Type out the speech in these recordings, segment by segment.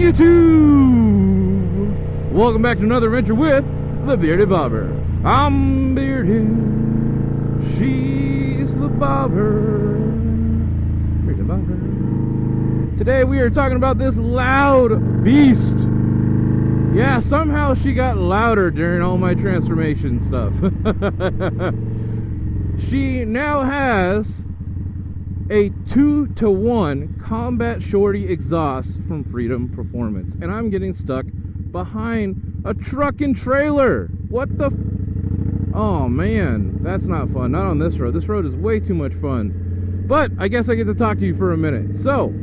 YouTube? Welcome back to another adventure with the Bearded Bobber. I'm bearded, she's the bobber. Bearded Bobber. Today we are talking about this loud beast. Yeah, somehow she got louder during all my transformation stuff. She now has a 2-to-1 combat Shorty exhaust from Freedom Performance, and I'm getting stuck behind a truck and trailer. What the oh man, that's not fun. Not on this road. This road is way too much fun. But I guess I get to talk to you for a minute. So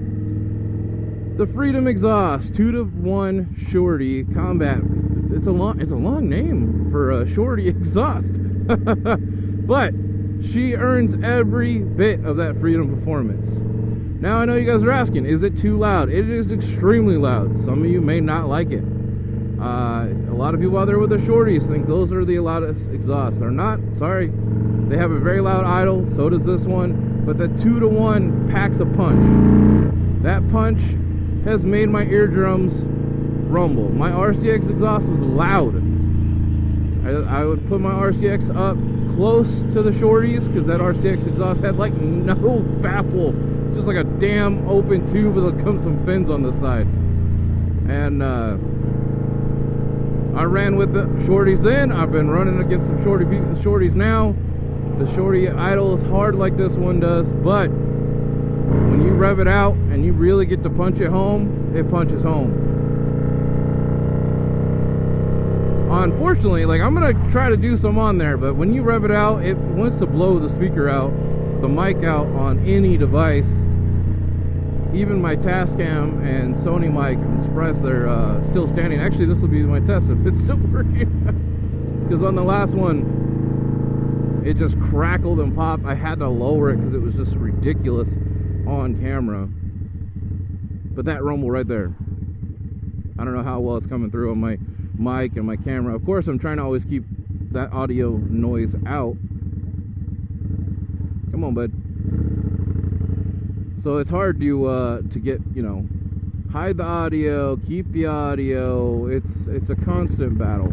the Freedom exhaust 2-to-1 Shorty combat. It's a long name for a Shorty exhaust. But she earns every bit of that Freedom Performance. Now I know you guys are asking, is it too loud? It is extremely loud. Some of you may not like it. A lot of people out there with the Shorties think those are the loudest exhausts. They're not. Sorry. They have a very loud idle. So does this one. But the 2-to-1 packs a punch. That punch has made my eardrums rumble. My RCX exhaust was loud. I would put my RCX up close to the Shorties because that RCX exhaust had like no baffle. It's just like a damn open tube with some fins on the side. And I ran with the Shorties then. I've been running against some Shorties now. The Shorty idle is hard like this one does, but when you rev it out and you really get to punch it home, it punches home. Unfortunately, like I'm gonna try to do some on there, but when you rev it out, it wants to blow the speaker out, the mic out on any device. Even my Tascam and Sony mic, I'm surprised they're still standing. Actually, this will be my test if it's still working. Because on the last one, it just crackled and popped. I had to lower it because it was just ridiculous on camera. But that rumble right there, I don't know how well it's coming through on my mic and my camera. Of course, I'm trying to always keep that audio noise out. Come on, bud. So it's hard to get, you know, hide the audio, keep the audio. It's a constant battle.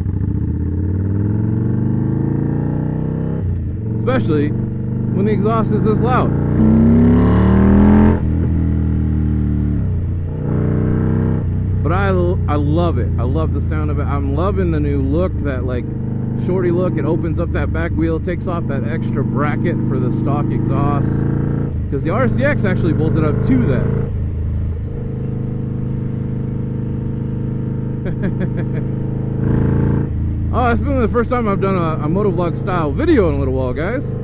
Especially when the exhaust is this loud. But I love it. I love the sound of it. I'm loving the new look, that like Shorty look. It opens up that back wheel, takes off that extra bracket for the stock exhaust. Because the RCX actually bolted up to that. Oh, it's been the first time I've done a motovlog style video in a little while, guys.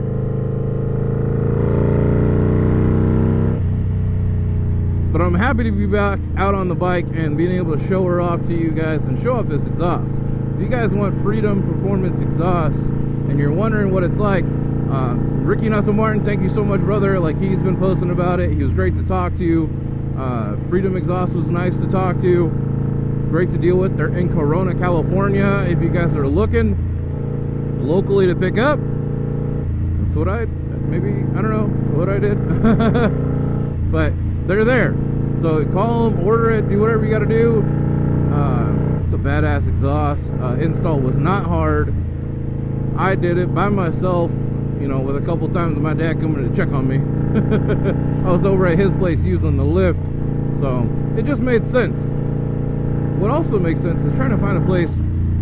But I'm happy to be back out on the bike and being able to show her off to you guys and show off this exhaust. If you guys want Freedom Performance exhaust and you're wondering what it's like, Ricky Nussel Martin, thank you so much, brother. Like, he's been posting about it. He was great to talk to. Freedom exhaust was nice to talk to. Great to deal with. They're in Corona, California. If you guys are looking locally to pick up, that's what I don't know what I did. But they're there. So call them, order it, do whatever you got to do. It's a badass exhaust. Install was not hard. I did it by myself, you know, with a couple times my dad coming to check on me. I was over at his place using the lift. So it just made sense. What also makes sense is trying to find a place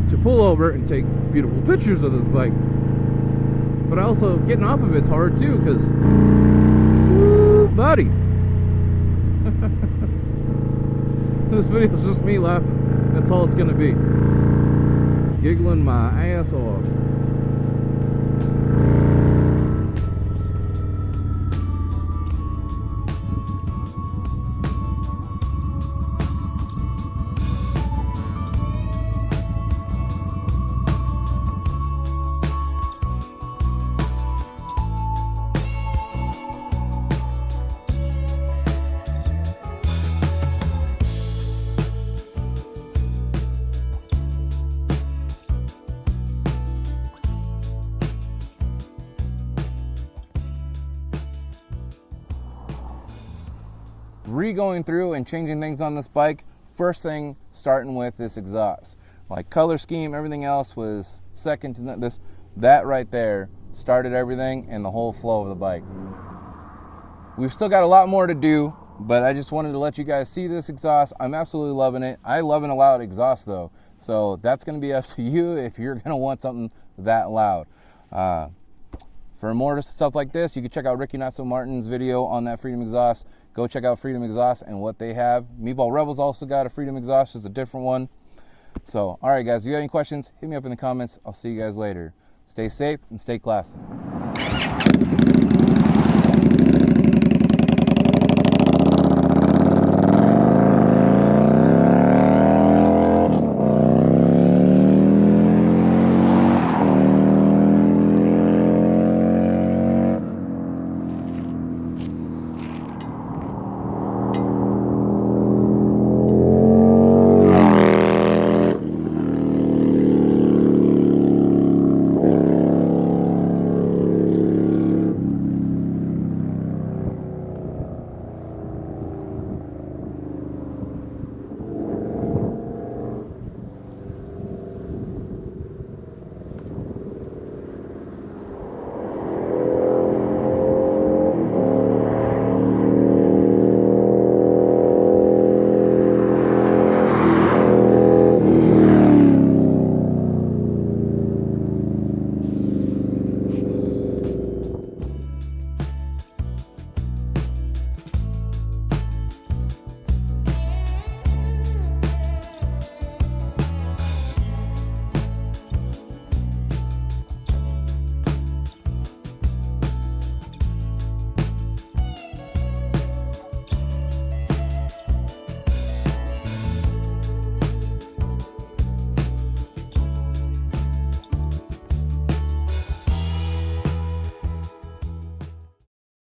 to pull over and take beautiful pictures of this bike. But also getting off of it's hard too, because, woo, buddy. This video is just me laughing. That's all it's gonna be. Giggling my ass off. Going through and changing things on this bike first thing starting with this exhaust. Like color scheme, everything else was second to this. That right there started everything and the whole flow of the bike. We've still got a lot more to do, but I just wanted to let you guys see this exhaust. I'm absolutely loving it. I love a loud exhaust though, so that's going to be up to you if you're going to want something that loud. For more stuff like this, you can check out Ricky Not So Martin's video on that Freedom exhaust. Go check out Freedom exhaust and what they have. Meatball Rebels also got a Freedom exhaust, just a different one. So, all right, guys, if you have any questions, hit me up in the comments. I'll see you guys later. Stay safe and stay classy.